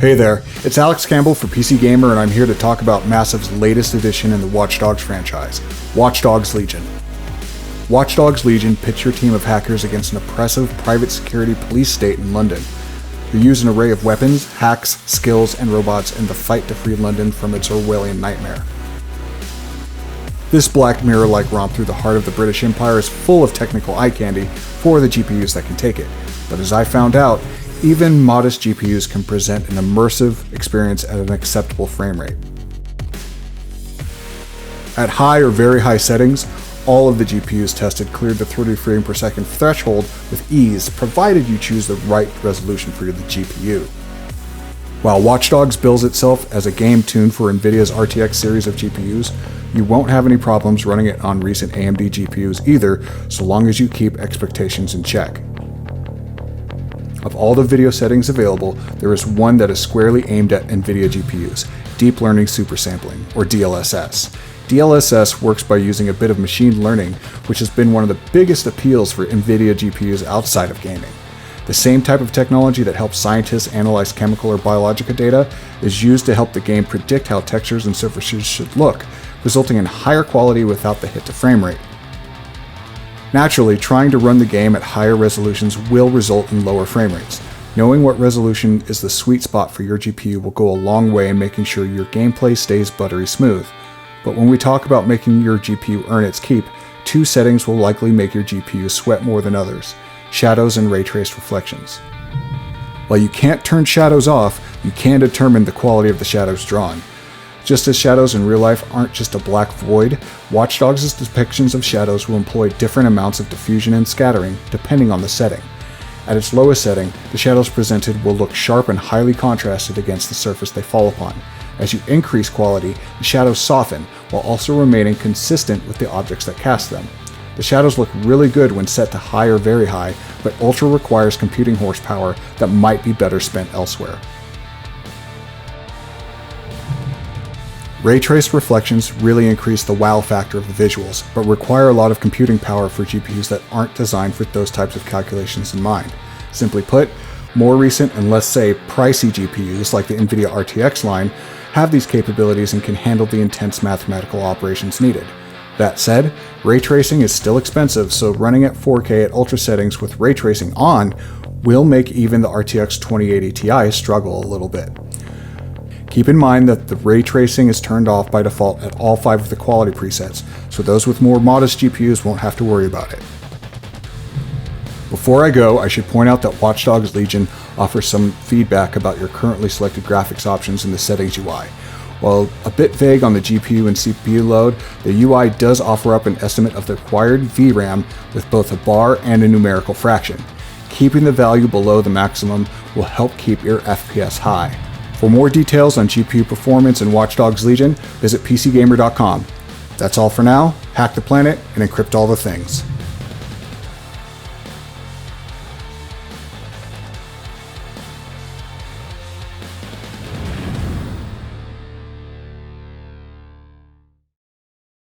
Hey there, it's Alex Campbell for PC Gamer, and I'm here to talk about Massive's latest addition in the Watch Dogs franchise, Watch Dogs Legion. Watch Dogs Legion pits your team of hackers against an oppressive private security police state in London. You use an array of weapons, hacks, skills, and robots in the fight to free London from its Orwellian nightmare. This Black Mirror-like romp through the heart of the British Empire is full of technical eye candy for the GPUs that can take it, but as I found out, even modest GPUs can present an immersive experience at an acceptable frame rate. At high or very high settings, all of the GPUs tested cleared the 30 frame per second threshold with ease, provided you choose the right resolution for the GPU. While Watch Dogs bills itself as a game tuned for NVIDIA's RTX series of GPUs, you won't have any problems running it on recent AMD GPUs either, so long as you keep expectations in check. Of all the video settings available, there is one that is squarely aimed at NVIDIA GPUs, Deep Learning Supersampling, or DLSS. DLSS works by using a bit of machine learning, which has been one of the biggest appeals for NVIDIA GPUs outside of gaming. The same type of technology that helps scientists analyze chemical or biological data is used to help the game predict how textures and surfaces should look, resulting in higher quality without the hit to frame rate. Naturally, trying to run the game at higher resolutions will result in lower frame rates. Knowing what resolution is the sweet spot for your GPU will go a long way in making sure your gameplay stays buttery smooth. But when we talk about making your GPU earn its keep, two settings will likely make your GPU sweat more than others: shadows and ray traced reflections. While you can't turn shadows off, you can determine the quality of the shadows drawn. Just as shadows in real life aren't just a black void, Watch Dogs' depictions of shadows will employ different amounts of diffusion and scattering depending on the setting. At its lowest setting, the shadows presented will look sharp and highly contrasted against the surface they fall upon. As you increase quality, the shadows soften while also remaining consistent with the objects that cast them. The shadows look really good when set to high or very high, but Ultra requires computing horsepower that might be better spent elsewhere. Ray-traced reflections really increase the wow factor of the visuals, but require a lot of computing power for GPUs that aren't designed for those types of calculations in mind. Simply put, more recent and let's say pricey GPUs like the NVIDIA RTX line have these capabilities and can handle the intense mathematical operations needed. That said, ray tracing is still expensive, so running at 4K at ultra settings with ray tracing on will make even the RTX 2080 Ti struggle a little bit. Keep in mind that the ray tracing is turned off by default at all 5 of the quality presets, so those with more modest GPUs won't have to worry about it. Before I go, I should point out that Watch Dogs Legion offers some feedback about your currently selected graphics options in the settings UI. While a bit vague on the GPU and CPU load, the UI does offer up an estimate of the required VRAM with both a bar and a numerical fraction. Keeping the value below the maximum will help keep your FPS high. For more details on GPU performance in Watch Dogs Legion, visit PCGamer.com. That's all for now. Hack the planet and encrypt all the things.